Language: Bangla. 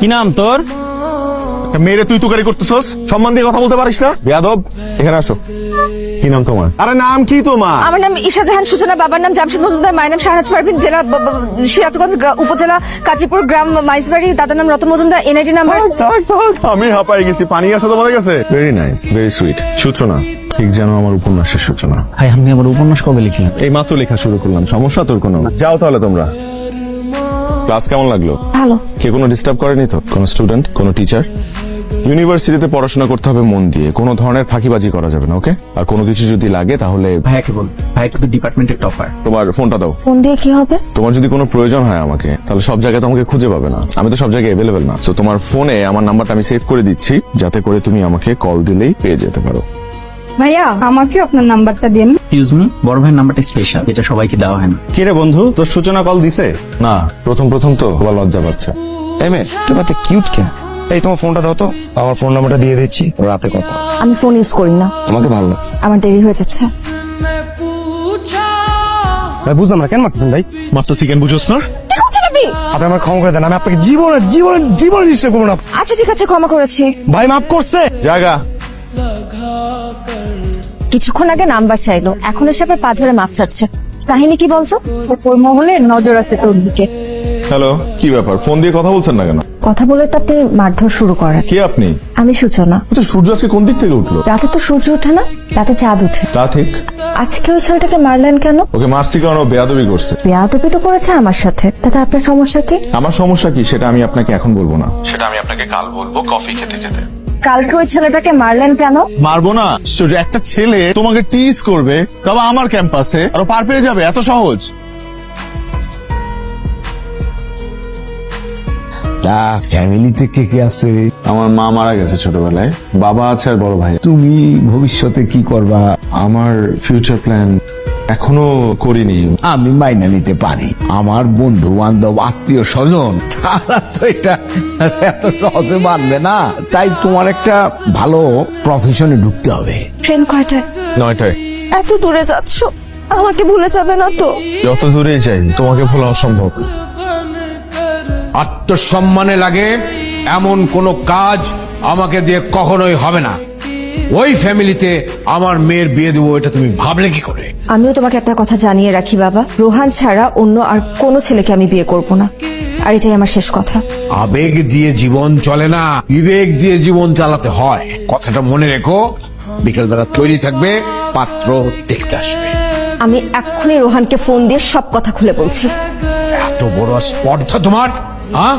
কি নাম তোর? মেয়েরে তুই তুকারি করতেছস? সম্মান দিয়ে কথা বলতে পারিস না? বেয়াদব, এখানে আসো। কি নাম তোমার? আরে নাম কি তোমার? আমার নাম ঈশা জাহান সূচনা, বাবার নাম জামশেদ মজুমদার, মায়ের নাম শাহনাজ পারভিন, জেলা সিরাজগঞ্জ, উপজেলা কাজীপুর, গ্রাম মাইজবাড়ি, দাদার নাম রতন মজুমদার, এনআইডি নাম্বার। আমি হাঁপাই গেছি। পানি আছে তোমাদের কাছে? Very nice, very sweet. সূচনা ঠিক যেন আমার উপন্যাসের সূচনা। ভাই আপনি আমার উপন্যাস কবে লিখলেন? এই মাত্র লেখা শুরু করলাম। সমস্যা তোর কোনো? যাও তাহলে তোমরা। ক্লাস কেমন লাগলো? ভালো। কে কোনো ডিস্টার্ব করেনি তো? কোনো স্টুডেন্ট, কোনো টিচার? ইউনিভার্সিটিতে পড়াশোনা করতে হবে মন দিয়ে, কোনো ধরনের ফাঁকিবাজি করা যাবে না, ওকে? আর কোনো কিছু যদি লাগে তাহলে ভাইয়াকে বল, ভাই কিন্তু ডিপার্টমেন্টের টপার। তোমার ফোনটা দাও। ফোন দিয়ে কি হবে? তোমার যদি কোনো প্রয়োজন হয় আমাকে, তাহলে সব জায়গায় তোমাকে খুঁজে পাবে না, আমি তো সব জায়গায় অ্যাভেলেবেল না। তো তোমার ফোনে আমার নাম্বারটা আমি সেভ করে দিচ্ছি, যাতে করে তুমি আমাকে কল দিলেই পেয়ে যেতে পারো। ভাইয়া আমাকে আপনার নাম্বারটা দিন। এক্সকিউজ মি, বড় ভাইয়ের নাম্বারটা স্পেশাল, এটা সবাইকে দেওয়া হয় না। কি রে বন্ধু, তোর সূচনা কল দিছে? না, প্রথম তো আবার লজ্জা পাচ্ছে। এমএ তোমার তো কিউট কেন? এই তোমার ফোনটা দাও তো, আমার ফোন নাম্বারটা দিয়ে দিচ্ছি, রাতে কথা। আমি ফোন ইউজ করি না, তোমাকে ভালো লাগছে? আমার দেরি হয়ে যাচ্ছে। ভাই বুঝলাম না, কেন মারতেছেন ভাই? মারতেছি কেন বুঝোস না? আপনি আমার ক্ষমা করে দেন, আমি আপনাকে জীবনে ডিস্টার্ব করবো না। আচ্ছা ঠিক আছে, ক্ষমা করেছি। ভাই মাফ করছে। জায়গা কিছুক্ষণ আগে নাম্বার চাইলো, এখন এসে আবার পা ধরে মাছ চাচ্ছে। কাহিনী কি বলতো? ওর মহলে নজর আছে তোর দিকে। হ্যালো, কি ব্যাপার? ফোন দিয়ে কথা বলছেন না কেন? কথা বলে তো আপনি মারধর শুরু করেন। কে আপনি? আমি সূচনা। আচ্ছা, সূর্য আজকে কোন দিক থেকে উঠলো? রাতে তো সূর্য ওঠে না, রাতে চাঁদ ওঠে। তা ঠিক। আজকে ওই ছেলেটাকে মারলেন কেন? ওকে মারছি কারণ ও বেয়াদবি করছে। বেয়াদবি তো করেছে আমার সাথে, তাতে আপনার সমস্যা কি? আমার সমস্যা কি সেটা আমি আপনাকে এখন বলবো না, সেটা আমি আপনাকে কাল বলবো কফি খেতে খেতে। কালকে ওই ছেলেটাকে মারলেন কেন? মারবো না? একটা ছেলে তোমাকে টিজ করবে, তবে আমার ক্যাম্পাসে, আর পার পেয়ে যাবে, এত সহজ? তা ফ্যামিলিতে কে কে আছে? আমার মা মারা গেছে ছোটবেলায়, বাবা আছে আর বড় ভাই। তুমি ভবিষ্যতে কি করবা? আমার ফিউচার প্ল্যান এখনো করিনি। আমি মাইনা নিতে পারি, আমার বন্ধু বান্ধব আত্মীয় স্বজন তারা তো এটা এত সহজে মানবে না। তাই তোমার একটা ভালো প্রফেশনে ঢুকতে হবে। ট্রেন কয়টায়? 9টায়। এত দূরে যাচ্ছ, আমাকে ভুলে যাবে না তো? যত দূরেই যাই তোমাকে ভোলা অসম্ভব। আত্মসম্মানে লাগে এমন কোন কাজ আমাকে দিয়ে কখনোই হবে না। ওই ফ্যামিলিতে আমার মেয়ের বিয়ে দেবো, এটা তুমি ভাবলে কি করে? আমিও তোমাকে একটা কথা জানিয়ে রাখি বাবা, রোহান ছাড়া অন্য আর কোনো ছেলেকে আমি বিয়ে করব না, আর এটাই আমার শেষ কথা। আবেগ দিয়ে জীবন চলে না, বিবেক দিয়ে জীবন চালাতে হয়, কথাটা মনে রেখো। বিকেলবেলা তৈরি থাকবে, পাত্র দেখতে আসবে। আমি এক্ষুনি রোহানকে ফোন দিয়ে সব কথা খুলে বলছি। এত বড় স্পর্ধা তোমার, হ্যাঁ?